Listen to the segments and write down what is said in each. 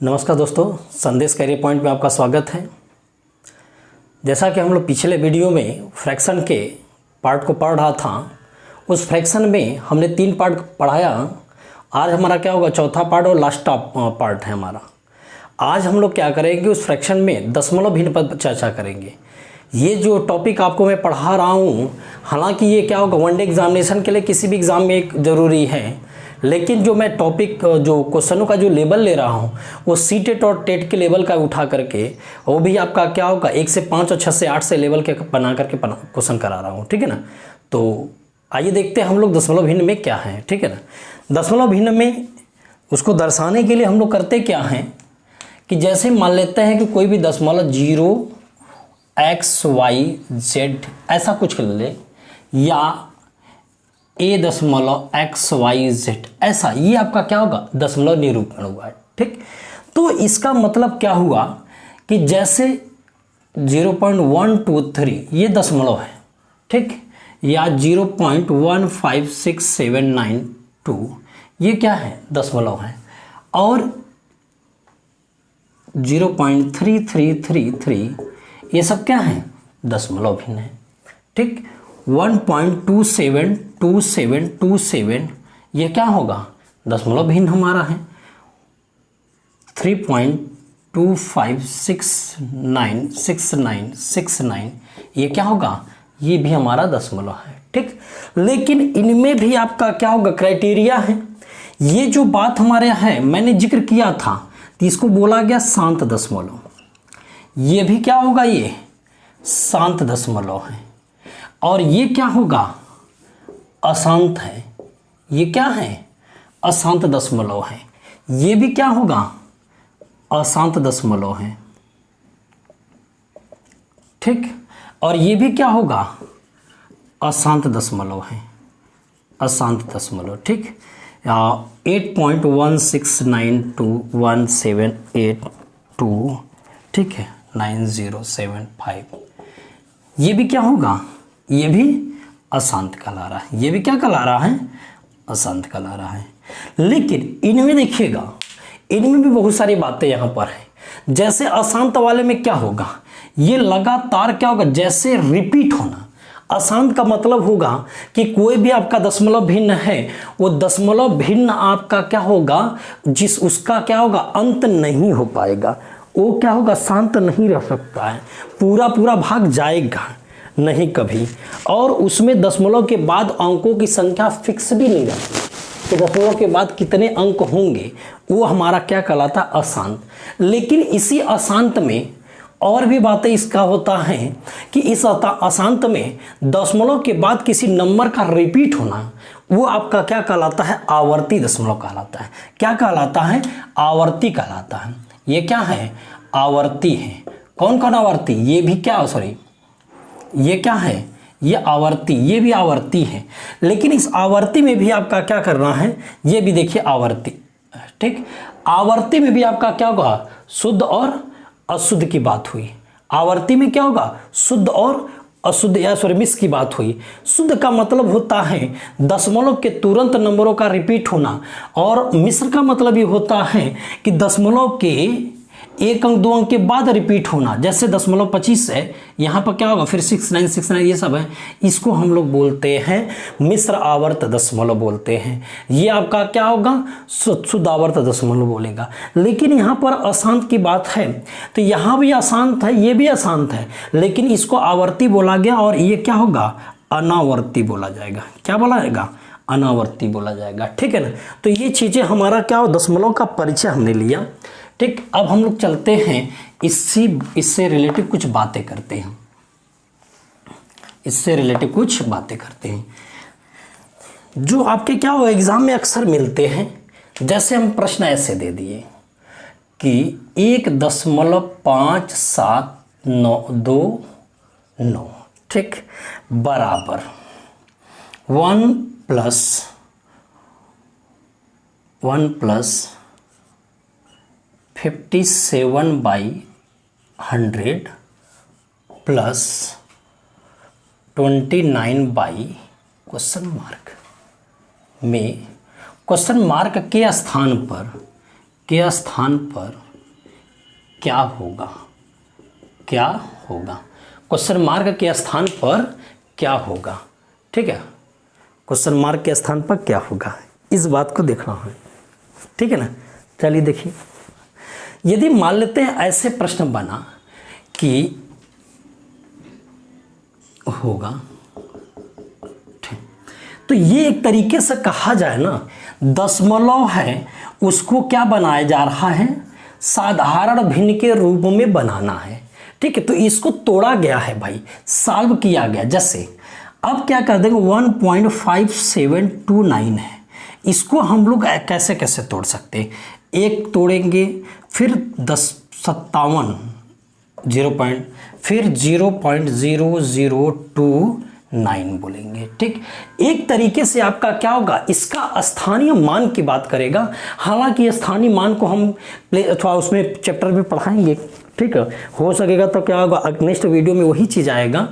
नमस्कार दोस्तों, संदेश कैरियर पॉइंट में आपका स्वागत है। जैसा कि हम लोग पिछले वीडियो में फ्रैक्शन के पार्ट को पढ़ रहा था, उस फ्रैक्शन में हमने 3 पार्ट पढ़ाया। आज हमारा क्या होगा, चौथा पार्ट और लास्ट पार्ट है हमारा। आज हम लोग क्या करेंगे, उस फ्रैक्शन में दशमलव भिन्न पर चर्चा करेंगे। ये जो टॉपिक आपको मैं पढ़ा रहा हूँ, हालांकि ये क्या होगा, वनडे एग्जामिनेशन के लिए किसी भी एग्ज़ाम में एक ज़रूरी है, लेकिन जो मैं टॉपिक जो क्वेश्चनों का जो लेवल ले रहा हूँ वो सीटेट और टेट के लेवल का उठा करके, वो भी आपका क्या होगा 1 से 5 और 6 से 8 से लेवल के बना करके क्वेश्चन करा रहा हूँ, ठीक है ना। तो आइए देखते हैं हम लोग दशमलव भिन्न में क्या है, ठीक है ना। दशमलव भिन्न में उसको दर्शाने के लिए हम लोग करते क्या हैं कि जैसे मान लेते हैं कि कोई भी दशमलव 0 x y z ऐसा कुछ कर ले, या a.xyz ऐसा, ये आपका क्या होगा, दशमलव निरूपण हुआ है, ठीक। तो इसका मतलब क्या हुआ कि जैसे 0.123 ये दशमलव है, ठीक, या 0.156792 ये क्या है, दशमलव है, और 0.3333 ये सब क्या है, दशमलव भिन्न है, ठीक। 1.272727 ये क्या होगा, दशमलव भिन्न हमारा है। 3.25696969 ये क्या होगा, ये भी हमारा दशमलव है, ठीक। लेकिन इनमें भी आपका क्या होगा, क्राइटेरिया है। ये जो बात हमारे है मैंने जिक्र किया था, तो इसको बोला गया शांत दशमलव। ये भी क्या होगा, ये शांत दशमलव है। और ये क्या होगा, अशांत है। ये क्या है, अशांत दशमलव है। ये भी क्या होगा, अशांत दशमलव है, ठीक। और ये भी क्या होगा, अशांत दशमलव है, अशांत दशमलव, ठीक। 8.16921782, ठीक है, 9075 ये भी क्या होगा, ये भी अशांत कहला रहा है। ये भी क्या कहला रहा है, अशांत कहला रहा है। लेकिन इनमें देखिएगा, इनमें भी बहुत सारी बातें यहाँ पर हैं। जैसे अशांत वाले में क्या होगा, ये लगातार क्या होगा, जैसे रिपीट होना। अशांत का मतलब होगा कि कोई भी आपका दशमलव भिन्न है, वो दशमलव भिन्न आपका क्या होगा, जिस उसका क्या होगा, अंत नहीं हो पाएगा, वो क्या होगा, शांत नहीं रह सकता है, पूरा पूरा भाग जाएगा नहीं कभी। और उसमें दशमलव के बाद अंकों की संख्या फिक्स भी नहीं रहती, तो दशमलव के बाद कितने अंक होंगे वो हमारा क्या कहलाता है, अशांत। लेकिन इसी अशांत में और भी बातें इसका होता है कि इस अशांत में दशमलव के बाद किसी नंबर का रिपीट होना, वो आपका क्या कहलाता है, आवर्ती दशमलव कहलाता है। क्या कहलाता है, आवर्ती कहलाता है। ये क्या है, आवर्ती है। कौन कौन आवर्ती, ये भी क्या, सॉरी ये क्या है, ये आवर्ती, ये भी आवर्ती है। लेकिन इस आवर्ती में भी आपका क्या करना है, ये भी देखिए आवर्ती, ठीक। आवर्ती में भी आपका क्या होगा, शुद्ध और अशुद्ध की बात हुई। आवर्ती में क्या होगा, शुद्ध और अशुद्ध या सॉरी मिश्र की बात हुई। शुद्ध का मतलब होता है दशमलव के तुरंत नंबरों का रिपीट होना, और मिश्र का मतलब ये होता है कि दशमलव के 1 अंक 2 अंक के बाद रिपीट होना। जैसे 0.25 है, यहाँ पर क्या होगा, फिर 6969 ये सब है, इसको हम लोग बोलते हैं मिश्र आवर्त दशमलव बोलते हैं। ये आपका क्या होगा, शुद्ध आवर्त दशमलव बोलेगा। लेकिन यहाँ पर अशांत की बात है, तो यहाँ भी अशांत है, ये भी अशांत है, लेकिन इसको आवर्ती बोला गया, और ये क्या होगा, अनावर्ती बोला जाएगा। क्या बोला जाएगा, अनावर्ती बोला जाएगा, ठीक है ना। तो ये चीज़ें हमारा क्या हो, दशमलव का परिचय हमने लिया, ठीक। अब हम लोग चलते हैं इससे रिलेटिव कुछ बातें करते हैं, इससे रिलेटिव कुछ बातें करते हैं जो आपके क्या हो, एग्जाम में अक्सर मिलते हैं। जैसे हम प्रश्न ऐसे दे दिए कि 1.5792, ठीक, बराबर 1 + 57/100 प्लस 29/? में क्वेश्चन मार्क के स्थान पर क्या होगा, क्या होगा, क्वेश्चन मार्क के स्थान पर क्या होगा। ठीक है, क्वेश्चन मार्क के स्थान पर क्या होगा, इस बात को देखना है। ठीक है ना। चलिए देखिए, यदि मान लेते हैं ऐसे प्रश्न बना कि होगा, ठीक, तो ये एक तरीके से कहा जाए ना, दशमलव है उसको क्या बनाया जा रहा है, साधारण भिन्न के रूप में बनाना है। ठीक है, तो इसको तोड़ा गया है भाई, सॉल्व किया गया। जैसे अब क्या कर देंगे, 1.5729 है, इसको हम लोग कैसे कैसे तोड़ सकते हैं, एक तोड़ेंगे, फिर 57 0 फिर 0.0029 बोलेंगे। ठीक, एक तरीके से आपका क्या होगा, इसका स्थानीय मान की बात करेगा। हालांकि स्थानीय मान को हम अथवा उसमें चैप्टर में पढ़ाएंगे। ठीक है, हो सकेगा तो क्या होगा, नेक्स्ट वीडियो में वही चीज़ आएगा।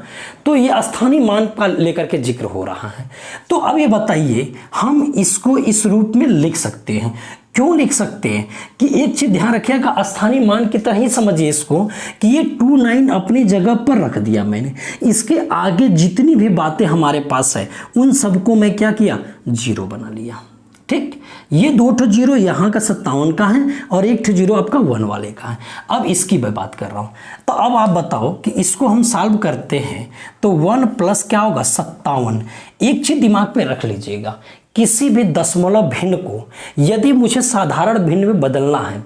तो ये स्थानीय मान का लेकर के जिक्र हो रहा है। तो अब ये बताइए, हम इसको इस रूप में लिख सकते हैं। क्यों लिख सकते हैं कि एक चीज़ ध्यान रखिएगा, स्थानीय मान की तरह ही समझिए इसको कि ये 29 अपनी जगह पर रख दिया मैंने। इसके आगे जितनी भी बातें हमारे पास है उन सबको मैं क्या किया, जीरो बना लिया। ठीक, ये 2 जीरो यहाँ का 57 का है और 1 जीरो आपका 1 वाले का है। अब इसकी मैं बात कर रहा हूँ। तो अब आप बताओ कि इसको हम सॉल्व करते हैं तो 1 प्लस क्या होगा, 57। एक चीज़ दिमाग पे रख लीजिएगा, किसी भी दशमलव भिन्न को यदि मुझे साधारण भिन्न में बदलना है,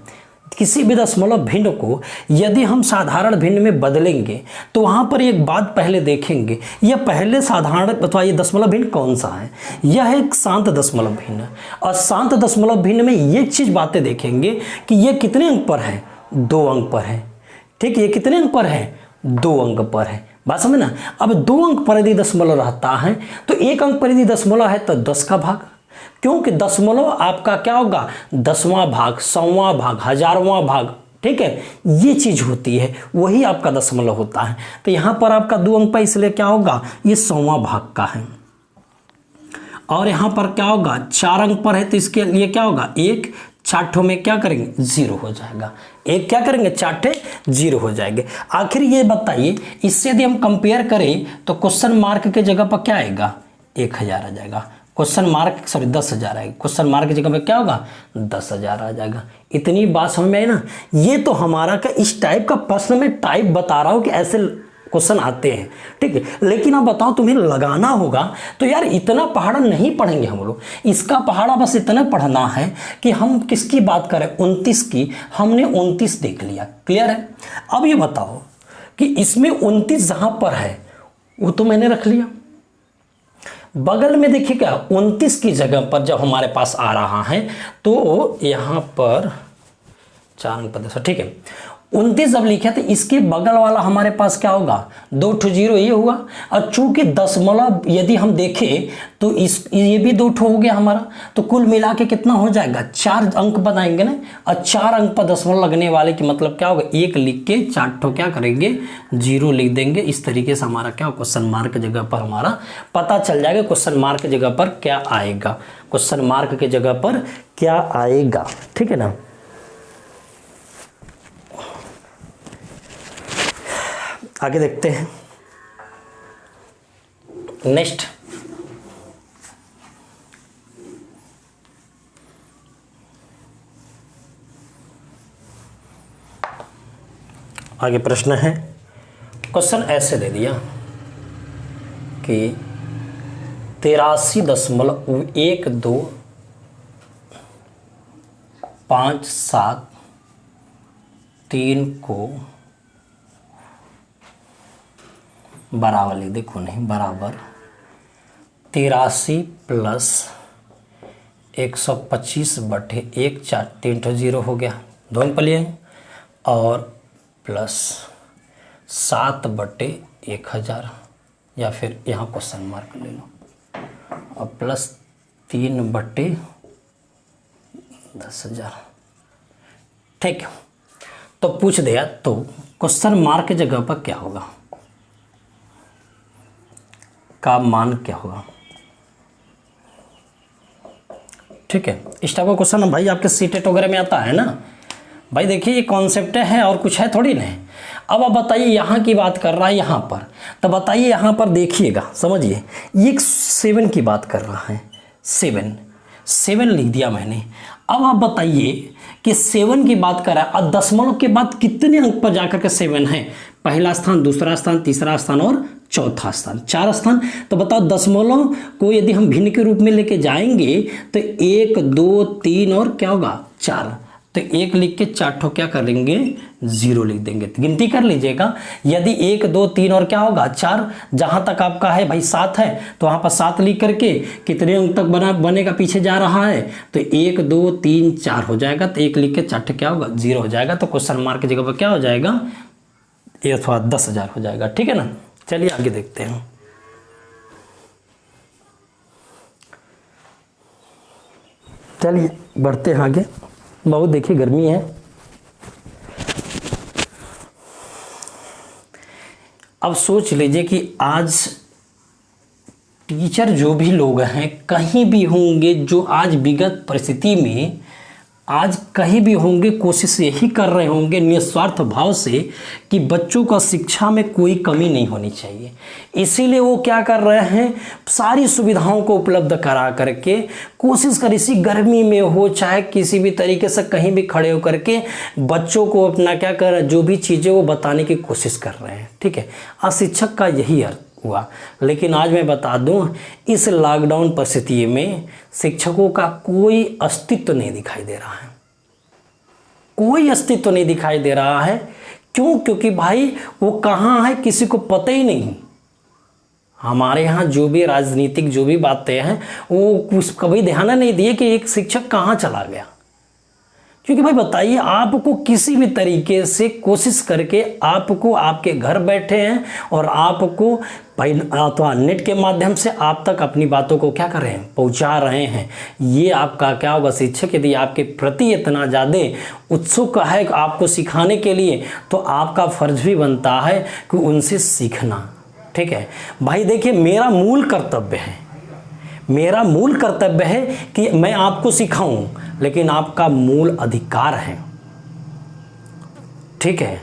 किसी भी दशमलव भिन्न को यदि हम साधारण भिन्न में बदलेंगे तो वहाँ पर एक बात पहले देखेंगे, यह पहले साधारण अथवा ये दशमलव भिन्न कौन सा है, यह एक शांत दशमलव भिन्न। और शांत दशमलव भिन्न में ये चीज़ बातें देखेंगे कि ये कितने अंक पर है, 2 अंक पर है। ठीक, ये कितने अंक पर है, 2 अंक पर है। बात समझ ना। अब 2 अंक पर यदि दशमलव रहता है तो 1 अंक पर यदि दशमलव है तो 10 का भाग, क्योंकि दशमलव आपका क्या होगा, 10वां भाग, 100वां भाग, 1000वां भाग। ठीक है, ये चीज होती है, वही आपका दशमलव होता है। तो यहां पर आपका 2 अंक पर, इसलिए क्या होगा, ये 100वां भाग का है। और यहां पर क्या होगा, 4 अंक पर है तो इसके लिए क्या होगा, 1 4 में क्या करेंगे, 0 हो जाएगा। एक क्या करेंगे, 4 0 हो जाएंगे। आखिर ये बताइए, इससे यदि हम कंपेयर करें तो क्वेश्चन मार्क के जगह पर क्या आएगा, 1000 आ जाएगा। क्वेश्चन मार्क 10,000 आएगा, क्वेश्चन मार्क की जगह पे क्या होगा, 10,000 आ जाएगा। इतनी बात समझ में आई ना। ये तो हमारा का इस टाइप का प्रश्न में टाइप बता रहा हूँ कि ऐसे क्वेश्चन आते हैं। ठीक है, लेकिन अब बताओ तुम्हें लगाना होगा तो यार इतना पहाड़ा नहीं पढ़ेंगे हम लोग। इसका पहाड़ा बस इतना पढ़ना है कि हम किसकी बात करें, 29 की। हमने 29 देख लिया, क्लियर है। अब ये बताओ कि इसमें 29 जहां पर है वो तो मैंने रख लिया। बगल में देखिएगा 29 की जगह पर जब हमारे पास आ रहा है तो यहां पर 4 अंक पर, ठीक है, 29 जब लिखे तो इसके बगल वाला हमारे पास क्या होगा, 2 जीरो ये हुआ। और चूंकि दशमलव यदि हम देखें तो ये भी 2 हो गया हमारा, तो कुल मिला के कितना हो जाएगा, 4 अंक बनाएंगे ना। और 4 अंक पर दशमलव लगने वाले की मतलब क्या होगा, 1 लिख के 4 क्या करेंगे, 0 लिख देंगे। इस तरीके से हमारा क्या, क्वेश्चन मार्क की जगह पर हमारा पता चल जाएगा क्वेश्चन मार्क की जगह पर क्या आएगा, क्वेश्चन मार्क की जगह पर क्या आएगा। ठीक है ना। आगे देखते हैं नेक्स्ट। आगे प्रश्न है, क्वेश्चन ऐसे दे दिया कि 83.12573 को बराबर लिख दे, को नहीं, बराबर 83 प्लस 125/1, 4 3 0 हो गया, 2 अंक लिए, और प्लस 7/1000, या फिर यहाँ क्वेश्चन मार्क ले लो, और प्लस 3/10,000। ठीक है, तो पूछ दिया तो क्वेश्चन मार्क की जगह पर क्या होगा, का मान क्या होगा। ठीक है, इस टाइप का क्वेश्चन भाई आपके सीटेट वगैरह में आता है ना, भाई देखिए ये कॉन्सेप्ट है और कुछ है थोड़ी ना। अब आप बताइए यहाँ की बात कर रहा है यहाँ पर, तो बताइए यहाँ पर देखिएगा, समझिए ये 7 की बात कर रहा है, 7 लिख दिया मैंने। अब आप बताइए कि 7 की बात कर रहा है और दशमलव के बाद कितने अंक पर जाकर के 7 है, पहला स्थान, दूसरा स्थान, तीसरा स्थान और चौथा स्थान, 4 स्थान। तो बताओ दशमलव को यदि हम भिन्न के रूप में लेके जाएंगे तो 1 2 3 और क्या होगा 4, तो 1 लिख के 4 ठो क्या करेंगे 0 लिख देंगे। तो गिनती कर लीजिएगा, यदि 1 2 3 और क्या होगा 4, जहां तक आपका है भाई 7 है तो वहां पर 7 लिख करके कितने अंक तक बनेगा पीछे जा रहा है, तो 1 2 3 4 हो जाएगा, तो 1 लिख के 4 ठो क्या होगा 0 हो जाएगा, तो क्वेश्चन मार्क की जगह पर क्या हो जाएगा ये अथवा 10,000 हो जाएगा। ठीक है ना, चलिए आगे देखते हैं। चलिए बढ़ते हैं आगे, बहुत देखिए गर्मी है। अब सोच लीजिए कि आज टीचर जो भी लोग हैं कहीं भी होंगे, जो आज विगत परिस्थिति में आज कहीं भी होंगे, कोशिश यही कर रहे होंगे निस्वार्थ भाव से कि बच्चों का शिक्षा में कोई कमी नहीं होनी चाहिए। इसीलिए वो क्या कर रहे हैं, सारी सुविधाओं को उपलब्ध करा करके कोशिश कर, इसी गर्मी में हो चाहे किसी भी तरीके से कहीं भी खड़े होकर के बच्चों को अपना क्या कर रहे हैं, जो भी चीज़ें वो बताने की कोशिश कर रहे हैं। ठीक है, आज शिक्षक का यही अर्थ हुआ। लेकिन आज मैं बता दूं, इस लॉकडाउन परिस्थिति में शिक्षकों का कोई अस्तित्व नहीं दिखाई दे रहा है, कोई अस्तित्व नहीं दिखाई दे रहा है। क्यों? क्योंकि भाई वो कहाँ है किसी को पता ही नहीं। हमारे यहाँ जो भी राजनीतिक जो भी बातें हैं वो कुछ कभी ध्यान नहीं दिए कि एक शिक्षक कहाँ चला गया। क्योंकि भाई बताइए, आपको किसी भी तरीके से कोशिश करके आपको आपके घर बैठे हैं और आपको भाई तो नेट के माध्यम से आप तक अपनी बातों को क्या कर रहे हैं, पहुंचा रहे हैं। ये आपका क्या होगा, शिक्षक यदि आपके प्रति इतना ज़्यादा उत्सुक है आपको सिखाने के लिए, तो आपका फर्ज भी बनता है कि उनसे सीखना। ठीक है भाई, देखिए मेरा मूल कर्तव्य है, मेरा मूल कर्तव्य है कि मैं आपको सिखाऊं, लेकिन आपका मूल अधिकार है। ठीक है,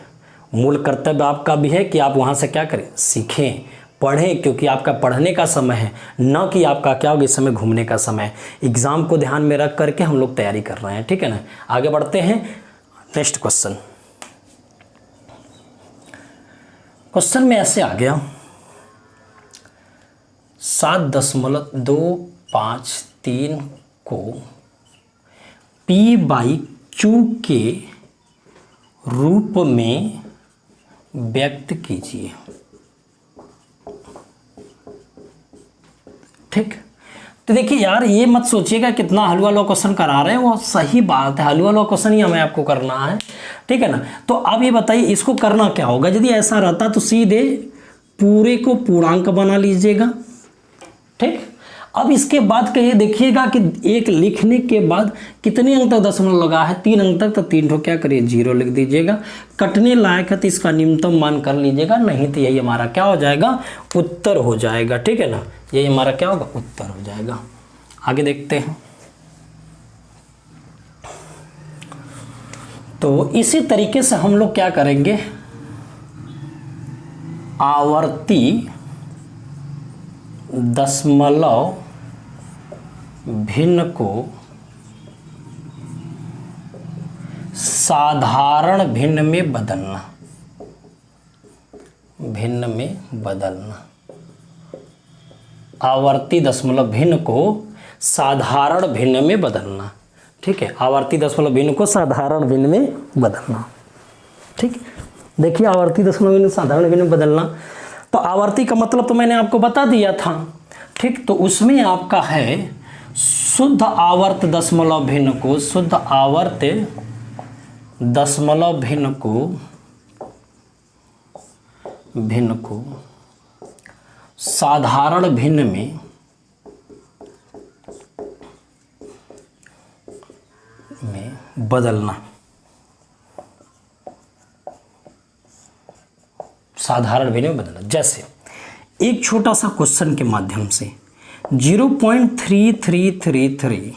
मूल कर्तव्य आपका भी है कि आप वहां से क्या करें, सीखें, पढ़ें, क्योंकि आपका पढ़ने का समय है, न कि आपका क्या होगा इस समय घूमने का समय। एग्जाम को ध्यान में रख करके हम लोग तैयारी कर रहे हैं। ठीक है ना, आगे बढ़ते हैं। नेक्स्ट क्वेश्चन, क्वेश्चन में ऐसे आ गया 7.253 को P/Q के रूप में व्यक्त कीजिए। ठीक, तो देखिए यार, ये मत सोचिएगा कितना हलवा लो क्वेश्चन करा रहे हैं, वो सही बात है, हलवा लो क्वेश्चन ही हमें आपको करना है। ठीक है ना, तो अब ये बताइए इसको करना क्या होगा। यदि ऐसा रहता तो सीधे पूरे को पूर्णांक बना लीजिएगा। ठीक, अब इसके बाद कहिए देखिएगा कि एक लिखने के बाद कितने अंक तक दशमलव लगा है, 3 अंक तक, तो 3 ठो क्या करिए 0 लिख दीजिएगा। कटने लायक है तो इसका न्यूनतम मान कर लीजिएगा, नहीं तो यही हमारा क्या हो जाएगा, उत्तर हो जाएगा। ठीक है ना, यही हमारा क्या होगा, उत्तर हो जाएगा। आगे देखते हैं। तो इसी तरीके से हम लोग क्या करेंगे, आवर्ती दशमलव भिन्न को साधारण भिन्न में बदलना, भिन्न में बदलना। आवर्ती दशमलव भिन्न को साधारण भिन्न में बदलना। ठीक है, आवर्ती दशमलव भिन्न को साधारण भिन्न में बदलना। ठीक, देखिए आवर्ती दशमलव भिन्न साधारण भिन्न में बदलना, तो आवर्ती का मतलब तो मैंने आपको बता दिया था। ठीक, तो उसमें आपका है शुद्ध आवर्त दशमलव भिन्न को, शुद्ध आवर्त दशमलव भिन्न को साधारण भिन्न में बदलना। साधारण भिन्न में बदलना, जैसे एक छोटा सा क्वेश्चन के माध्यम से 0.3333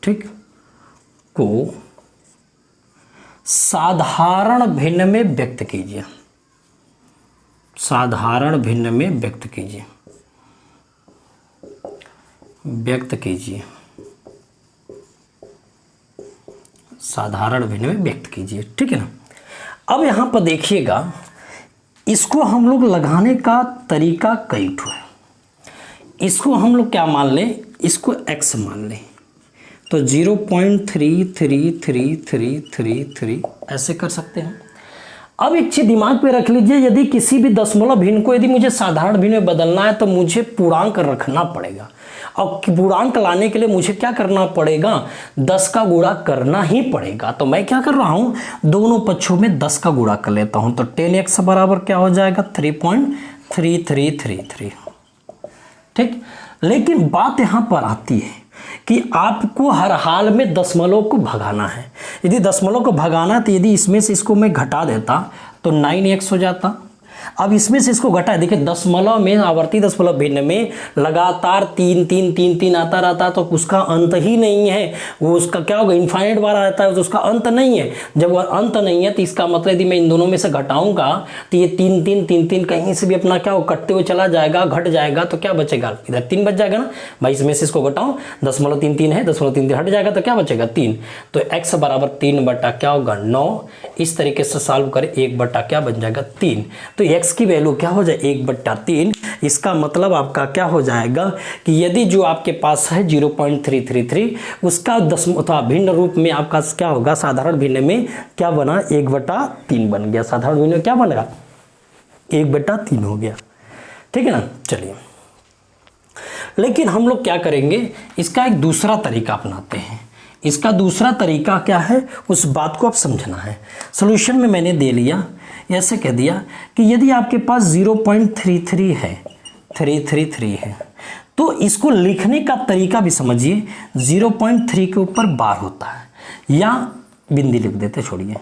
ठीक को साधारण भिन्न में व्यक्त कीजिए, साधारण भिन्न में व्यक्त कीजिए, व्यक्त कीजिए, साधारण भिन्न में व्यक्त कीजिए, ठीक है ना। अब यहां पर देखिएगा, इसको हम लोग लगाने का तरीका कई ठो है। इसको हम लोग क्या मान लें, इसको x मान लें, तो 0.33333 ऐसे कर सकते हैं। अब एक चीज दिमाग पे रख लीजिए, यदि किसी भी दशमलव भिन्न को यदि मुझे साधारण भिन्न में बदलना है तो मुझे पूर्णांक रखना पड़ेगा, और पूर्णांक लाने के लिए मुझे क्या करना पड़ेगा, 10 का गुणा करना ही पड़ेगा। तो मैं क्या कर रहा हूं, दोनों पक्षों में 10 का गुणा कर लेता हूं, तो 10x बराबर क्या हो जाएगा, 3.3333, ठीक। लेकिन बात यहां पर आती है कि आपको हर हाल में दशमलव को भगाना है। यदि दशमलव को भगाना, तो यदि इसमें से इसको मैं घटा देता तो 9x हो जाता। अब इसमें से इसको घटाए, देखिए दशमलव में, आवर्ती दशमलव भिन्न में लगातार 3 3 3 3 आता रहता, तो उसका अंत ही नहीं है, वो उसका क्या होगा, इनफाइनाइट बार आता है, तो उसका अंत नहीं है। जब वह अंत नहीं है तो इसका मतलब यदि मैं इन दोनों में से घटाऊंगा तो ये 3 3 3 3 कहीं से भी अपना क्या हो, कटते हुए चला जाएगा, घट जाएगा, तो क्या बचेगा, इधर 3 बच जाएगा ना भाई। इसमें से इसको घटाऊं, 0.33 है, 0.33 हट जाएगा तो क्या बचेगा, 3। तो x बराबर 3 बटा क्या होगा, 9। इस तरीके से सॉल्व करें, 1 बटा क्या बन जाएगा, 3। तो x की वैल्यू क्या हो जाए, 1/3। इसका मतलब आपका क्या हो जाएगा कि यदि जो आपके पास है 0.333, उसका दशमलव भिन्न रूप में आपका क्या होगा, साधारण भिन्न में क्या बना, 1/3 बन गया। साधारण भिन्न में क्या बनेगा, 1/3 हो गया, ठीक है ना। चलिए, लेकिन हम लोग क्या करेंगे, इसका एक दूसरा तरीका अपनाते हैं। इसका दूसरा तरीका क्या है, उस बात को आप समझना है। सॉल्यूशन में मैंने दे लिया, ऐसे कह दिया कि यदि आपके पास 0.33 है, 333 है, तो इसको लिखने का तरीका भी समझिए। 0.3 के ऊपर बार होता है, या बिंदी लिख देते, छोड़िए।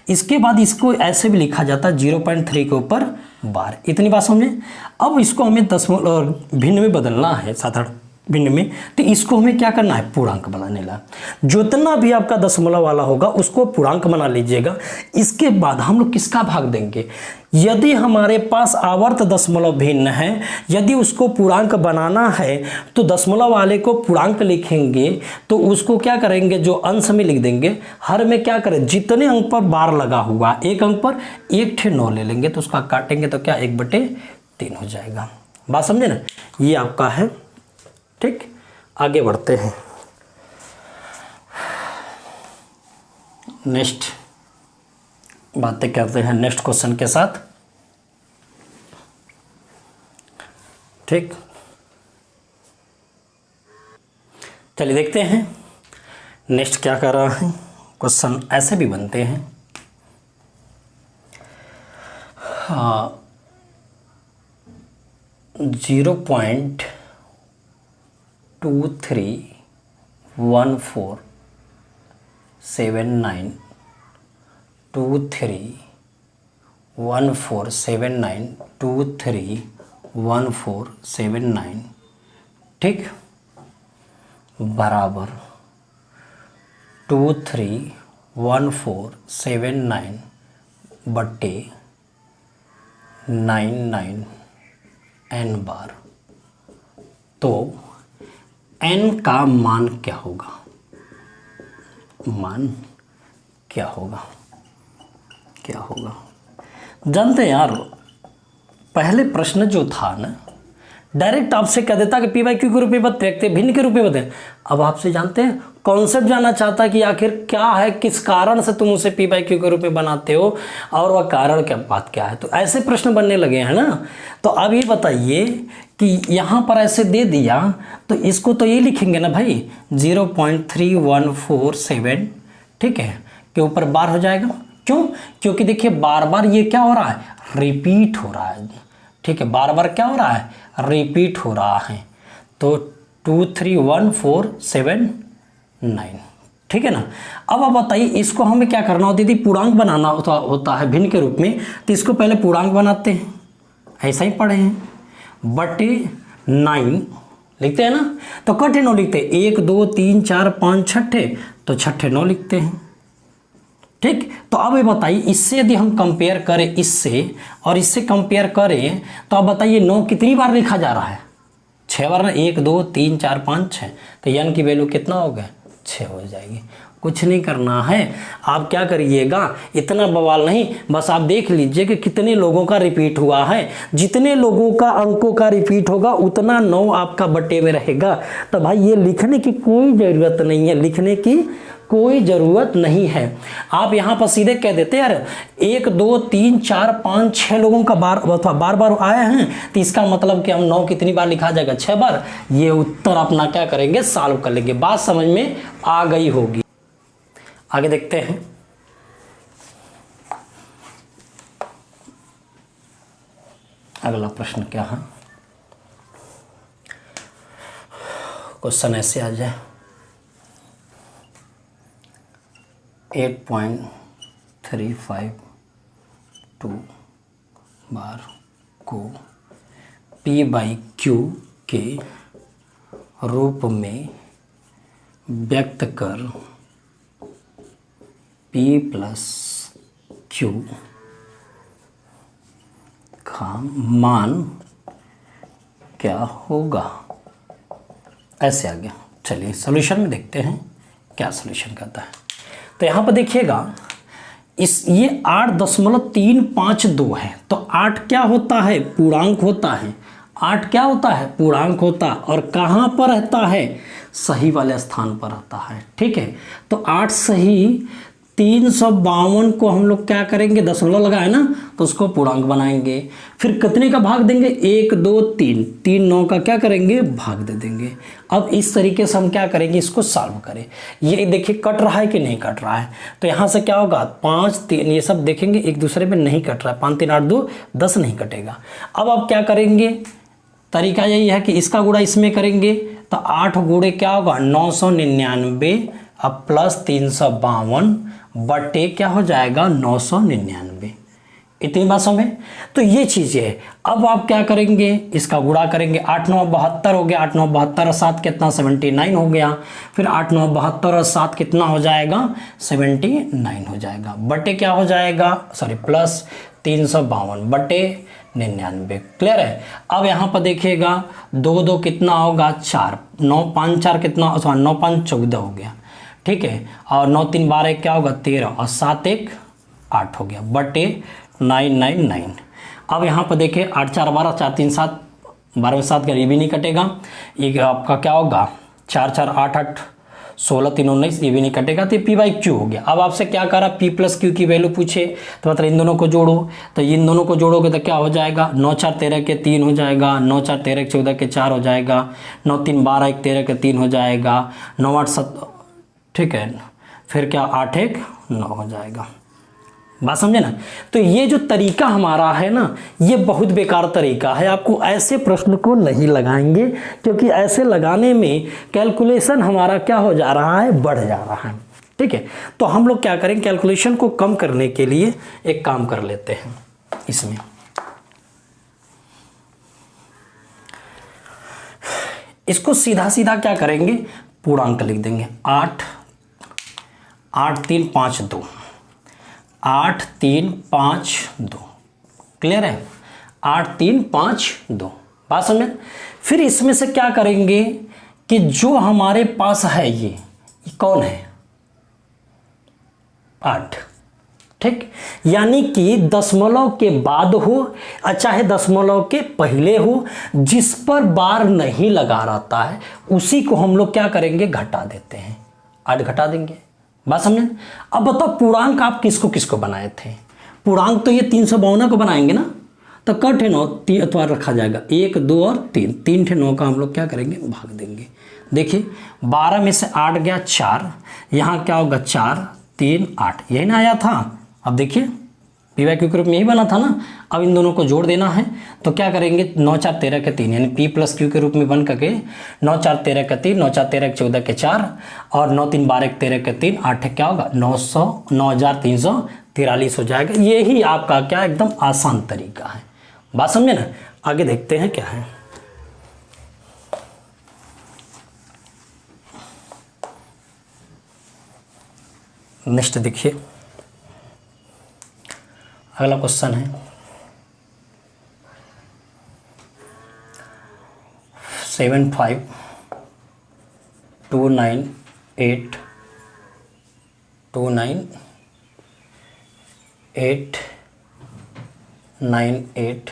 इसके बाद इसको ऐसे भी लिखा जाता है, 0.3 के ऊपर बार। इतनी बात समझे। अब इसको हमें दशमलव भिन्न में बदलना है, साधारण भिन्न में, तो इसको हमें क्या करना है, पूर्णांक बनाने ला। जितना भी आपका दशमलव वाला होगा उसको पूर्णांक बना लीजिएगा। इसके बाद हम लोग किसका भाग देंगे, यदि हमारे पास आवर्त दशमलव भिन्न है, यदि उसको पूर्णांक बनाना है तो दशमलव वाले को पूर्णांक लिखेंगे, तो उसको क्या करेंगे, जो अंश में लिख देंगे। हर में क्या करें, जितने अंक पर बार लगा हुआ, एक अंक पर 1/9 ले लेंगे, तो उसका काटेंगे तो क्या 1/3 हो जाएगा। बात समझे ना, ये आपका है, ठीक। आगे बढ़ते हैं, नेक्स्ट बातें करते हैं नेक्स्ट क्वेश्चन के साथ, ठीक। चलिए देखते हैं नेक्स्ट क्या कर रहा है। क्वेश्चन ऐसे भी बनते हैं, हाँ, 0.231479 231479 231479, ठीक, बराबर 231479 बट्टे 99 n बार। तो n का मान क्या होगा, मान क्या होगा, क्या होगा। जानते हैं यार, पहले प्रश्न जो था ना, डायरेक्ट आपसे कह देता कि p/q के रूप में व्यक्त भिन्न के रूप में बताएं। अब आपसे जानते हैं, कॉन्सेप्ट जानना चाहता है कि आखिर क्या है, किस कारण से तुम उसे p/q के रूप में बनाते हो, और वह कारण क्या, बात क्या है। तो ऐसे प्रश्न बनने लगे हैं ना। तो अब ये बताइए कि यहाँ पर ऐसे दे दिया, तो इसको तो ये लिखेंगे ना भाई, 0.3147, ठीक है, के ऊपर बार हो जाएगा। क्यों, क्योंकि देखिए बार बार ये क्या हो रहा है, रिपीट हो रहा है, ठीक है, बार बार क्या हो रहा है, रिपीट हो रहा है। तो 231479, ठीक है ना। अब आप बताइए, इसको हमें क्या करना होता है, यदि पूर्णांक बनाना होता है भिन्न के रूप में, तो इसको पहले पूर्णांक बनाते हैं, ऐसा ही पढ़े हैं, बटे 9 लिखते हैं ना। तो कटे 9 लिखते हैं, 1 2 3 4 5 छठे, तो छठे 9 लिखते हैं, ठीक। तो अब ये बताइए, इससे यदि हम कंपेयर करें इससे और इससे कंपेयर करें तो अब बताइए 9 कितनी बार लिखा जा रहा है? 6 बार ना, 1 2 3 4 5 6। तो n की वैल्यू कितना हो गया? 6 हो जाएगी। कुछ नहीं करना है, आप क्या करिएगा, इतना बवाल नहीं, बस आप देख लीजिए कि कितने लोगों का रिपीट हुआ है। जितने लोगों का अंकों का रिपीट होगा उतना 9 आपका बट्टे में रहेगा। तो भाई ये लिखने की कोई ज़रूरत नहीं है, लिखने की कोई ज़रूरत नहीं है। आप यहाँ पर सीधे कह देते यार 1 2 3 4 5 6 लोगों का बार बार आए हैं, तो इसका मतलब कि हम 9 कितनी बार लिखा जाएगा? 6 बार। ये उत्तर अपना क्या करेंगे? सॉल्व कर लेंगे। बात समझ में आ गई होगी। आगे देखते हैं। अगला प्रश्न क्या है? क्वेश्चन ऐसे आ जाए, 8.352 बार को P/Q के रूप में व्यक्त कर P+Q का मान क्या होगा? ऐसे आ गया। चलिए सॉल्यूशन में देखते हैं क्या सॉल्यूशन करता है। तो यहाँ पर देखिएगा, ये 8.352 है। तो 8 क्या होता है? पूर्णांक होता है। 8 क्या होता है? पूर्णांक होता है। और कहाँ पर रहता है? सही वाले स्थान पर रहता है। ठीक है, तो 8 सही 352 को हम लोग क्या करेंगे? दशमलव लगाए ना, तो उसको पूर्णांक बनाएंगे। फिर कितने का भाग देंगे? 1 2 3, 3 9 का क्या करेंगे? भाग दे देंगे। अब इस तरीके से हम क्या करेंगे? इसको सॉल्व करें। ये देखिए कट रहा है कि नहीं कट रहा है? तो यहाँ से क्या होगा? 5 3, ये सब देखेंगे एक दूसरे में नहीं कट रहा है। 5 3 8 2 10 नहीं कटेगा। अब आप क्या करेंगे? तरीका यही है कि इसका गुणा इसमें करेंगे, तो 8 गुणे क्या होगा? 999 अब प्लस 352 बटे क्या हो जाएगा? 999। इतनी बात समझ। तो ये चीज़ है। अब आप क्या करेंगे? इसका गुणा करेंगे। 8 9 72 हो गया। 8 9 72 और 7 कितना? 79 हो गया। फिर 8 9 72 और 7 कितना हो जाएगा? 79 हो जाएगा। बटे क्या हो जाएगा? सॉरी प्लस 352 बटे 99। क्लियर है? अब यहाँ पर देखिएगा 2 2 कितना होगा? 4। 9 5 4 कितना? 9 5 14 हो गया। ठीक है, और 9 3 12 क्या होगा? 13 और 7 1 8 हो गया बटे 999। अब यहाँ पर देखिए 8 4 12, 4 3 7, 12 में 7 का ये भी नहीं कटेगा। ये आपका क्या होगा? 4 4 8 8 16 3 19, ये भी नहीं कटेगा। तो P/Q हो गया। अब आपसे क्या करा? P+Q की वैल्यू पूछे, तो मतलब इन दोनों को जोड़ो। तो इन दोनों को जोड़ोगे तो क्या हो जाएगा? 9 4 13 के 3 हो जाएगा। 9 4 13 के 14 के 4 हो जाएगा। 9 3 12 1 13 के 3 हो जाएगा। 9 8 7, ठीक है, फिर क्या? 8 1 9 हो जाएगा। बात समझे ना? तो ये जो तरीका हमारा है ना, ये बहुत बेकार तरीका है। आपको ऐसे प्रश्न को नहीं लगाएंगे, क्योंकि ऐसे लगाने में कैलकुलेशन हमारा क्या हो जा रहा है? बढ़ जा रहा है। ठीक है, तो हम लोग क्या करें? कैलकुलेशन को कम करने के लिए एक काम कर लेते हैं। इसमें इसको सीधा सीधा क्या करेंगे? पूर्णांक लिख देंगे। 8 8 3 5 2, 8 3 5 2। क्लियर है? 8 3 5 2। बात समझे? फिर इसमें से क्या करेंगे कि जो हमारे पास है ये कौन है? 8। ठीक, यानी कि दशमलव के बाद हो चाहे दशमलव के पहले हो, जिस पर बार नहीं लगा रहता है उसी को हम लोग क्या करेंगे? घटा देते हैं। 8 घटा देंगे। बात समझे? अब बताओ पूर्णांक आप किसको किसको बनाए थे? पूर्णांक तो ये 352 को बनाएंगे ना, तो कट है 9 अथवा रखा जाएगा। 1 2 और 3, 3 ठे 9 का हम लोग क्या करेंगे? भाग देंगे। देखिए 12 में से 8 गया 4, यहाँ क्या होगा? 4 3 8, यही ना आया था। अब देखिए P/Q के रूप में यही बना था ना। अब इन दोनों को जोड़ देना है, तो क्या करेंगे? 9 4 13 के 3, यानी P+Q के रूप में बन करके 9 4 13 के 3, 9 4 13 के 14 के 4 और 9 3 12 के 13 के 3, 8 क्या होगा? 9343 हो जाएगा। यही आपका क्या एकदम आसान तरीका है। बात समझे ना? आगे देखते हैं क्या है। नेक्स्ट देखिए अगला क्वेश्चन है 298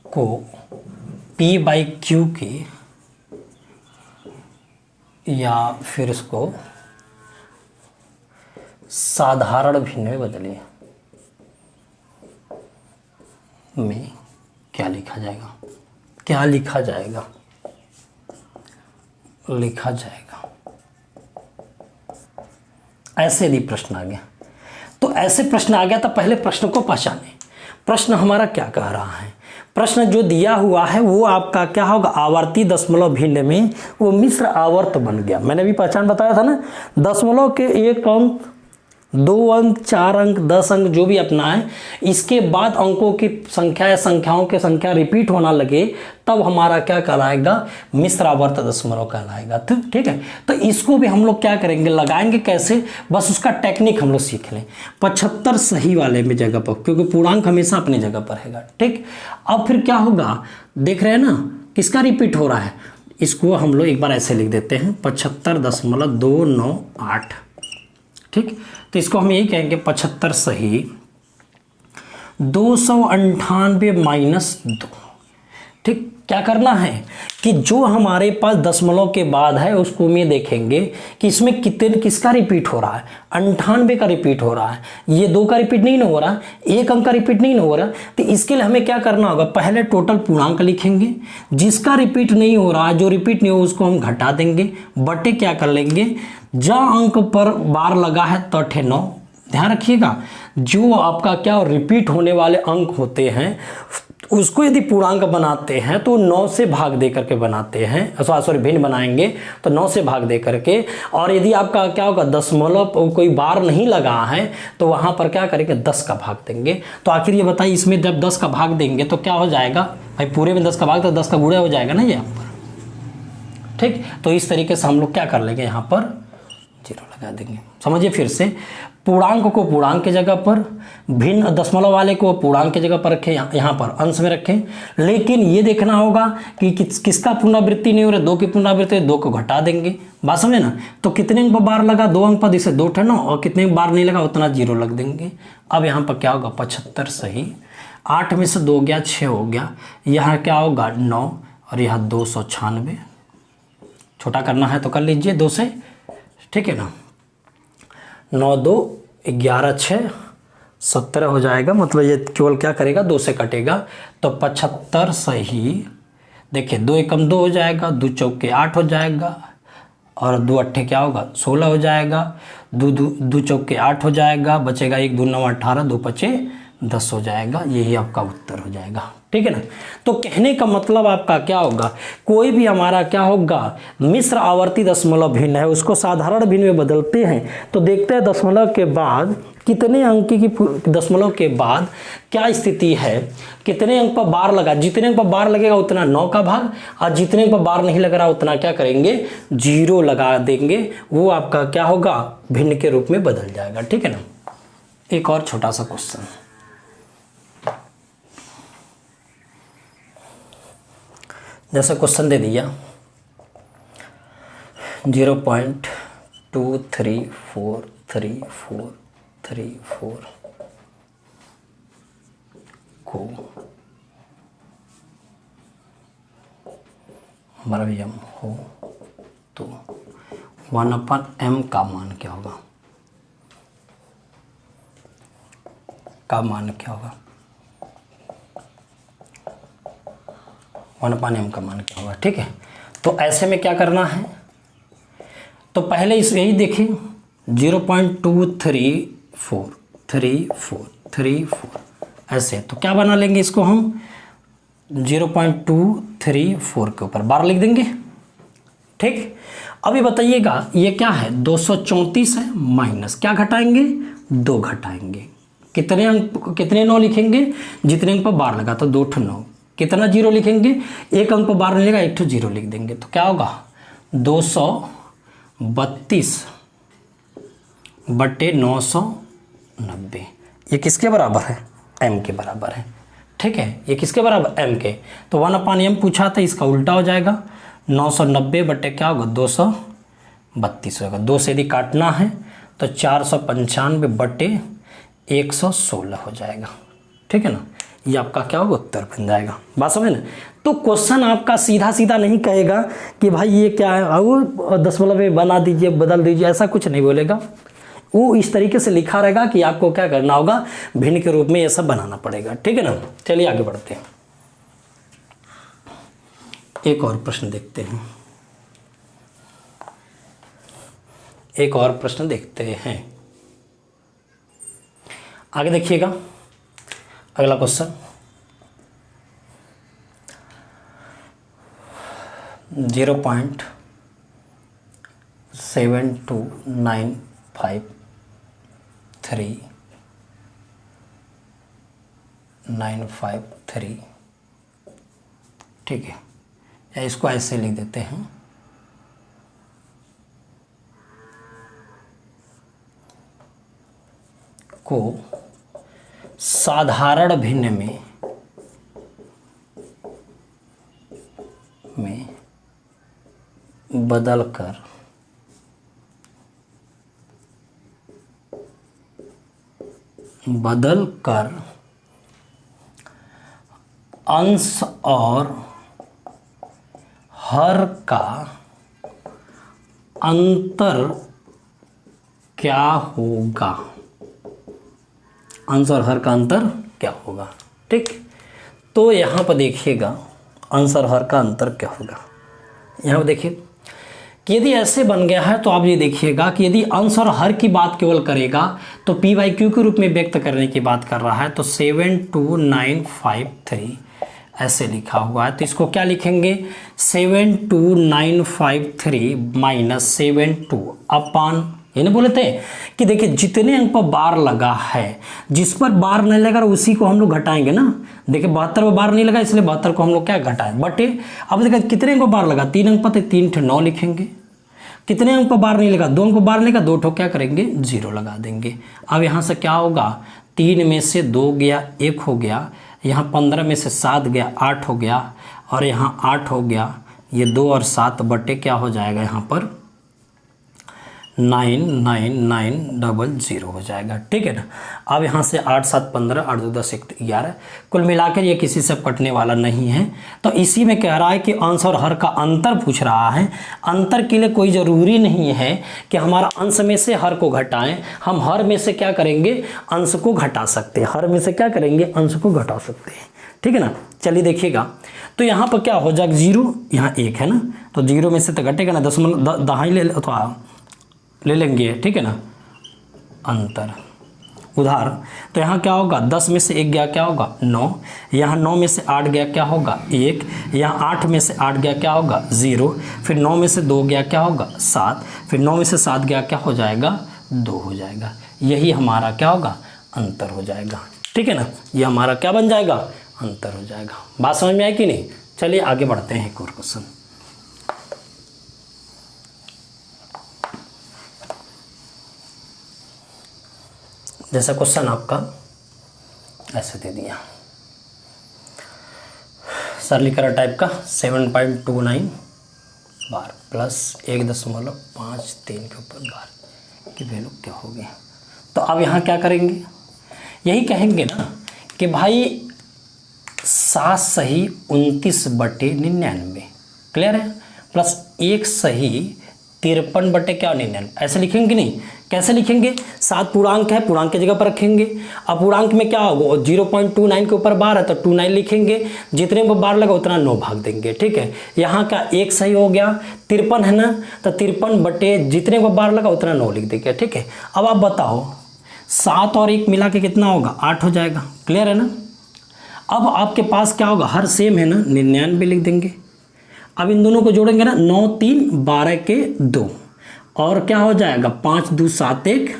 को P/Q की या फिर इसको साधारण भिन्न में बदलिए में क्या लिखा जाएगा, क्या लिखा जाएगा, लिखा जाएगा। ऐसे यदि प्रश्न आ गया तो ऐसे प्रश्न आ गया तो पहले प्रश्न को पहचाने। प्रश्न हमारा क्या कह रहा है, प्रश्न जो दिया हुआ है वो आपका क्या होगा, आवर्ती दशमलव भिन्न में वो मिश्र आवर्त बन गया। मैंने भी पहचान बताया था ना, दशमलव के 1 अंक 2 अंक 4 अंक 10 अंक जो भी अपना है, इसके बाद अंकों की संख्या या संख्याओं की संख्या रिपीट होना लगे तब हमारा क्या कहलाएगा, मिश्र आवर्त दशमलव कहलाएगा। ठीक है, तो इसको भी हम लोग क्या करेंगे, लगाएंगे कैसे, बस उसका टेक्निक हम लोग सीख लें। 75 सही वाले में जगह पर, क्योंकि पूर्णांक हमेशा अपनी जगह पर रहेगा। ठीक, अब फिर क्या होगा, देख रहे हैं ना किसका रिपीट हो रहा है, इसको हम लोग एक बार ऐसे लिख देते हैं 75.298। ठीक, तो इसको हम यही कहेंगे 75 सही 298 - 2। ठीक, क्या करना है कि जो हमारे पास दशमलव के बाद है उसको में देखेंगे कि इसमें किसका रिपीट हो रहा है, 98 का रिपीट हो रहा है। ये 2 का रिपीट नहीं हो रहा, 1 अंक का रिपीट नहीं हो रहा। तो इसके लिए हमें क्या करना होगा, पहले टोटल पूर्णांक लिखेंगे, जिसका रिपीट नहीं हो रहा, जो रिपीट नहीं हो उसको हम घटा देंगे, बटे क्या कर लेंगे, जहाँ अंक पर बार लगा है तो 9। ध्यान रखिएगा, जो आपका क्या रिपीट होने वाले अंक होते हैं उसको यदि पूर्णांक बनाते हैं तो 9 से भाग दे करके बनाते हैं, सॉरी भिन्न बनाएंगे तो 9 से भाग दे करके। और यदि आपका क्या होगा, दशमलव कोई बार नहीं लगा है तो वहाँ पर क्या करेंगे, 10 का भाग देंगे। तो आखिर ये बताइए, इसमें जब 10 का भाग देंगे तो क्या हो जाएगा भाई, पूरे में 10 का भाग तो 10 का गुणा हो जाएगा ना यहाँ पर। ठीक, तो इस तरीके से हम लोग क्या कर लेंगे, यहाँ पर 0 लगा देंगे। समझिए फिर से, पूर्णांक को पूर्णांक की जगह पर, भिन्न दशमलव वाले को पूर्णांक की जगह पर रखें, यहाँ पर अंश में रखें। लेकिन ये देखना होगा कि किसका पुनरावृत्ति नहीं हो रहा, 2 की पुनरावृत्ति, 2 को घटा देंगे। बात समझे ना, तो कितने अंक पर बार लगा, 2 अंक पर, इसे 2 ठनो, और कितने बार नहीं लगा उतना 0 लग देंगे। अब यहाँ पर क्या होगा, 75 सही 8 में से 2 गया 6 हो गया, यहाँ क्या होगा 9 और यहाँ 296। छोटा करना है तो कर लीजिए 2 से, ठीक है ना। 9 2 11 6 17 हो जाएगा, मतलब ये केवल क्या करेगा, 2 से कटेगा। तो 75 सही, देखिए 2 एकम 2 हो जाएगा, 2 चौके 8 हो जाएगा, और 2 अट्ठे क्या होगा 16 हो जाएगा, 2 चौके 8 हो जाएगा, बचेगा 1 2 9 18, 2 पचे 10 हो जाएगा। यही आपका उत्तर हो जाएगा। ठीक है ना। तो कहने का मतलब आपका क्या होगा, कोई भी हमारा क्या होगा, मिश्र आवर्ती दशमलव भिन्न है उसको साधारण भिन्न में बदलते हैं। तो देखते हैं दशमलव के बाद कितने अंक की, दशमलव के बाद क्या स्थिति है, कितने अंक पर बार लगा, जितने अंक पर बार लगेगा उतना 9 का भाग, और जितने अंक पर बार नहीं लग रहा उतना क्या करेंगे 0 लगा देंगे। वो आपका क्या होगा, भिन्न के रूप में बदल जाएगा। ठीक है ना। एक और छोटा सा क्वेश्चन, जैसा क्वेश्चन दे दिया 0.2343434 को बराबर हो तो 1/m का मान क्या होगा, का मान क्या होगा, 1/m का मान क्या होगा। ठीक है, तो ऐसे में क्या करना है, तो पहले इस यही देखें 0.23434 ऐसे, तो क्या बना लेंगे इसको हम 0.234 के ऊपर बार लिख देंगे। ठीक, अभी बताइएगा ये क्या है, 234 है, माइनस क्या घटाएंगे 2 घटाएंगे, कितने अंक, कितने 9 लिखेंगे, जितने अंक पर बार लगा तो 2 9, कितना 0 लिखेंगे, 1 अंक पर बार नहीं लगा 1 0 लिख देंगे। तो क्या होगा 232/990। ये किसके बराबर है, m के बराबर है, ठीक है। ये किसके बराबर, m के, तो 1/m पूछा था, इसका उल्टा हो जाएगा 990 बटे क्या होगा 232 होगा। 2 से यदि काटना है तो 495 बटे 116 हो जाएगा, ठीक है ना। ये आपका क्या होगा, उत्तर बन जाएगा। बात समझ ना। तो क्वेश्चन आपका सीधा सीधा नहीं कहेगा कि भाई ये क्या है, वो दशमलव बना दीजिए, बदल दीजिए, ऐसा कुछ नहीं बोलेगा। वो इस तरीके से लिखा रहेगा कि आपको क्या करना होगा, भिन्न के रूप में ये सब बनाना पड़ेगा, ठीक है ना। चलिए आगे बढ़ते हैं, एक और प्रश्न देखते हैं, एक और प्रश्न देखते हैं। आगे देखिएगा, अगला क्वेश्चन 0.72953, ठीक है, या इसको ऐसे लिख देते हैं, को साधारण भिन्न में बदलकर अंश और हर का अंतर क्या होगा, अंश और हर का अंतर क्या होगा, ठीक। तो यहाँ पर देखिएगा अंश और हर का अंतर क्या होगा। यहाँ पर देखिए कि यदि ऐसे बन गया है तो आप ये देखिएगा कि यदि अंश और हर की बात केवल करेगा तो p/q के रूप में व्यक्त करने की बात कर रहा है, तो 72953 ऐसे लिखा हुआ है, तो इसको क्या लिखेंगे 72953 माइनस 72 अपान, ये नहीं बोले थे कि देखिए जितने अंक पर बार लगा है, जिस पर बार नहीं लगा उसी को हम लोग घटाएंगे ना। देखिए 72 पर बार नहीं लगा, इसलिए 72 को हम लोग क्या घटाएं, बटे। अब देखिए कितने अंक पर बार लगा, 3 अंक पर, तो 3 × 9 लिखेंगे। कितने अंक पर बार नहीं लगा, 2 अंक पर बार लगा, 2 ठो क्या करेंगे 0 लगा देंगे। अब यहाँ से क्या होगा, 3 में से 2 गया 1 हो गया, यहाँ 15 में से 7 गया 8 हो गया, और यहाँ 8 हो गया, ये 2 और 7 बटे क्या हो जाएगा यहाँ पर 99900 हो जाएगा, ठीक है ना। अब यहाँ से 8 7 15, 8 2 10 1 11, कुल मिलाकर ये किसी से कटने वाला नहीं है। तो इसी में कह रहा है कि अंश और हर का अंतर पूछ रहा है। अंतर के लिए कोई ज़रूरी नहीं है कि हमारा अंश में से हर को घटाएं, हम हर में से क्या करेंगे अंश को घटा सकते हैं, हर में से क्या करेंगे अंश को घटा सकते हैं, ठीक है ना। चलिए देखिएगा, तो यहाँ पर क्या हो जाएगा 0, यहाँ 1 है ना, तो 0 में से तो घटेगा ना, दशमलव दहाई ले लेंगे, ठीक है ना, अंतर उधार। तो यहाँ क्या होगा 10 में से 1 गया क्या होगा 9, यहाँ 9 में से 8 गया क्या होगा 1, यहाँ 8 में से 8 गया क्या होगा 0, फिर 9 में से 2 गया क्या होगा 7, फिर 9 में से 7 गया क्या हो जाएगा 2 हो जाएगा। यही हमारा क्या होगा अंतर हो जाएगा, ठीक है ना। ये हमारा क्या बन जाएगा अंतर हो जाएगा। बात समझ में आई कि नहीं। चलिए आगे बढ़ते हैं एक और क्वेश्चन। जैसा क्वेश्चन आपका ऐसे दे दिया सरलीकरण टाइप का 7.29 बार प्लस 1.53 के ऊपर बार की वैल्यू क्या होगी। तो अब यहाँ क्या करेंगे, यही कहेंगे ना कि भाई 7 सही 29/99 क्लियर है, प्लस 1 सही 53 बटे क्या 99, ऐसे लिखेंगे नहीं। कैसे लिखेंगे, 7 पूर्णांक है, पूर्णांक की जगह पर रखेंगे। अब पूर्णांक में क्या होगा 0.29 के ऊपर बार है तो 29 लिखेंगे, जितने पर बार लगा उतना 9 भाग देंगे, ठीक है। यहाँ का 1 सही हो गया, 53 है ना, तो 53 बटे जितने पर बार लगा उतना 9 लिख देंगे, ठीक है। अब आप बताओ 7 और 1 मिला के कितना होगा 8 हो जाएगा, क्लियर है ना। अब आपके पास क्या होगा, हर सेम है ना, 99 लिख देंगे। अब इन दोनों को जोड़ेंगे ना, 9 3 12 के 2 और क्या हो जाएगा 5 2 7 1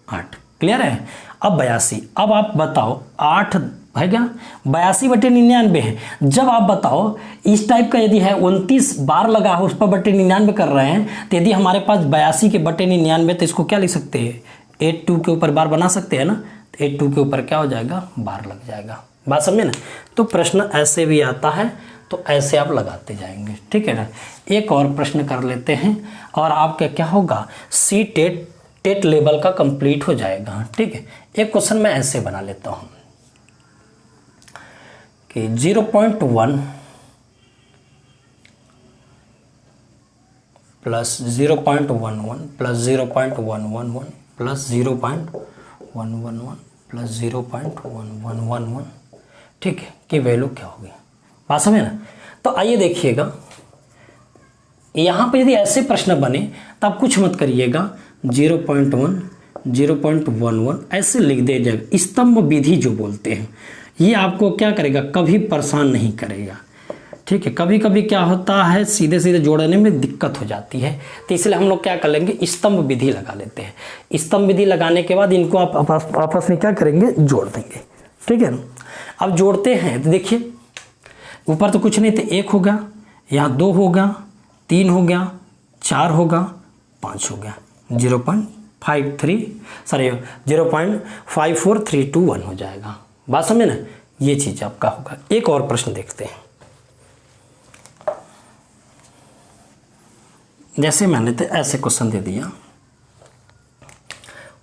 8, क्लियर है। अब 82, अब आप बताओ 8 है क्या 82/99 है। जब आप बताओ इस टाइप का यदि है 29 बार लगा है उस पर बटे 99 कर रहे हैं, तो यदि हमारे पास 82 के बटे 99, तो इसको क्या लिख सकते हैं 82 के ऊपर बार बना सकते हैं ना, तो 8 2 के ऊपर क्या हो जाएगा, बार लग जाएगा। बात समझे ना। तो प्रश्न ऐसे भी आता है, तो ऐसे आप लगाते जाएंगे, ठीक है ना। एक और प्रश्न कर लेते हैं और आपका क्या होगा, सी टेट लेवल का कंप्लीट हो जाएगा, ठीक है। एक क्वेश्चन मैं ऐसे बना लेता हूँ कि 0.1 प्लस 0.11 प्लस 0.111 प्लस 0.111 प्लस 0.1111, ठीक है, कि वैल्यू क्या होगी। बात समझे ना। तो आइए देखिएगा, यहाँ पे यदि ऐसे प्रश्न बने तो आप कुछ मत करिएगा, 0.1 0.11 ऐसे लिख दे जाएगा। स्तंभ विधि जो बोलते हैं, ये आपको क्या करेगा, कभी परेशान नहीं करेगा, ठीक है। कभी कभी क्या होता है, सीधे सीधे जोड़ने में दिक्कत हो जाती है, तो इसलिए हम लोग क्या कर लेंगे, स्तंभ विधि लगा लेते हैं। स्तंभ विधि लगाने के बाद इनको आप आपस में क्या करेंगे, जोड़ देंगे, ठीक है। अब जोड़ते हैं तो देखिए, ऊपर तो कुछ नहीं, तो 1 हो गया, यहाँ 2 हो गया, 3 हो गया, 4 होगा, 5 हो गया, 0.5432 हो जाएगा। बात समझे ना। ये चीज़ आपका होगा। एक और प्रश्न देखते हैं। जैसे मैंने तो ऐसे क्वेश्चन दे दिया,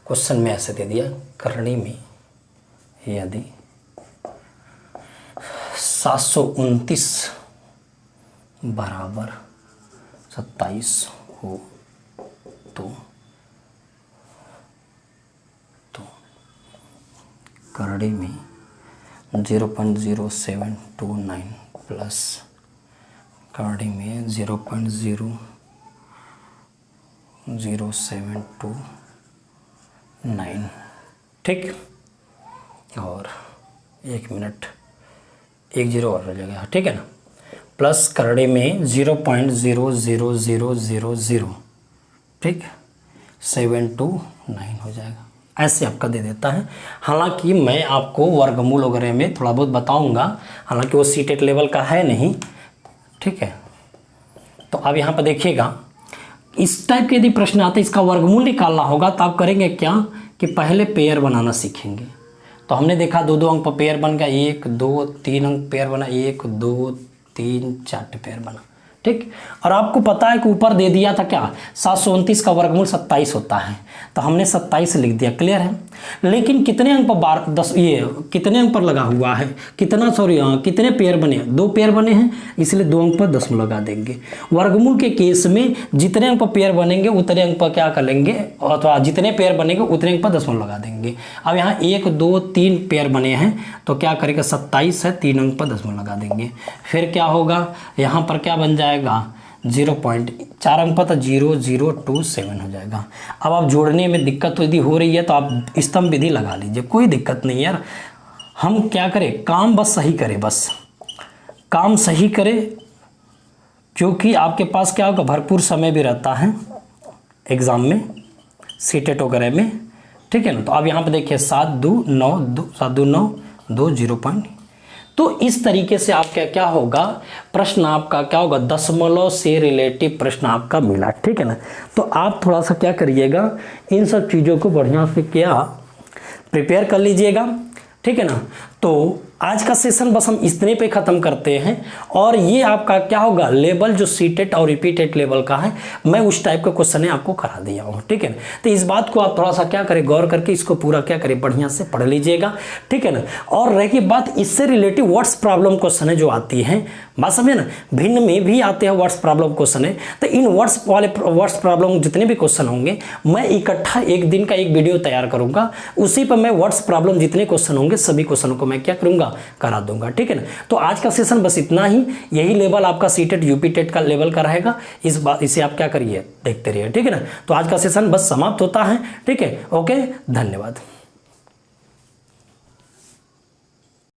क्वेश्चन में ऐसे दे दिया, करनी में यदि 729 बराबर 27 हो तो करड़ी में 0.0729 प्लस करड़ी में 0.00729, ठीक। और 1 मिनट, 1 0 और रह जाएगा, ठीक है ना। प्लस करड़े में 0.00000, ठीक, 729 हो जाएगा। ऐसे आपका दे देता है। हालांकि मैं आपको वर्गमूल वगैरह में थोड़ा बहुत बताऊंगा, हालांकि वो सी टेट लेवल का है नहीं, ठीक है। तो अब यहाँ पर देखिएगा, इस टाइप के यदि प्रश्न आते इसका वर्गमूल निकालना होगा तो आप करेंगे क्या कि पहले पेयर बनाना सीखेंगे। तो हमने देखा 2 2 अंक पर पेयर बन गया, 1 2 3 अंक पेयर बना, 1 2 3 4 पेयर बना, ठीक। और आपको पता है कि ऊपर दे दिया था क्या, 729 का वर्गमूल 27 होता है, तो हमने 27 लिख दिया, क्लियर है। लेकिन कितने अंक पर 10 ये कितने अंक पर लगा हुआ है, कितना कितने पेयर बने, 2 पेयर बने हैं, इसलिए 2 अंक पर दशमलव लगा देंगे। वर्गमूल के केस में जितने अंक पर पेयर बनेंगे उतने अंक पर क्या कर लेंगे, अथवा जितने पेयर बनेंगे उतने अंक पर दशमलव लगा देंगे। अब यहाँ 1 2 3 पेयर बने हैं तो क्या करेगा, 27 है, 3 अंक पर दशमलव लगा देंगे। फिर क्या होगा, यहाँ पर क्या बन जाएगा, 0.4 अंक पर तो 0027 हो जाएगा। अब आप जोड़ने में दिक्कत यदि हो रही है तो आप स्तंभ विधि लगा लीजिए, कोई दिक्कत नहीं यार। हम क्या करें, काम बस सही करें, बस काम सही करें, क्योंकि आपके पास क्या होगा, भरपूर समय भी रहता है एग्ज़ाम में, सीटेट वगैरह में, ठीक है ना। तो अब यहाँ पे देखिए 7 2 9 2 0. तो इस तरीके से आपका क्या होगा, प्रश्न आपका क्या होगा, दशमलव से रिलेटिव प्रश्न आपका मिला, ठीक है ना। तो आप थोड़ा सा क्या करिएगा, इन सब चीज़ों को बढ़िया से क्या प्रिपेयर कर लीजिएगा, ठीक है ना। तो आज का सेशन बस हम इतने पे ख़त्म करते हैं। और ये आपका क्या होगा, लेवल जो सीटेट और रिपीटेड लेवल का है, मैं उस टाइप का क्वेश्चन है आपको करा दिया हूँ, ठीक है ना। तो इस बात को आप थोड़ा सा क्या करें, गौर करके इसको पूरा क्या करें, बढ़िया से पढ़ लीजिएगा, ठीक है ना। और रही बात इससे रिलेटिव वर्ड्स प्रॉब्लम क्वेश्चन है जो आती हैं, बात समझे ना, भिन्न में भी आते हैं वर्ड्स प्रॉब्लम क्वेश्चन है। तो इन वर्ड्स वाले वर्ड्स प्रॉब्लम जितने भी क्वेश्चन होंगे, मैं इकट्ठा एक दिन का एक वीडियो तैयार करूँगा, उसी पर मैं वर्ड्स प्रॉब्लम जितने क्वेश्चन होंगे सभी क्वेश्चनों को मैं क्या करूँगा, करा दूंगा, ठीक है ना। तो आज का सेशन बस इतना ही। यही लेवल आपका सीटेट यूपीटेट का लेवल का रहेगा, इसे आप क्या करिए, देखते रहिए, ठीक है ना। तो आज का सेशन बस समाप्त होता है, ठीक है। ओके, धन्यवाद।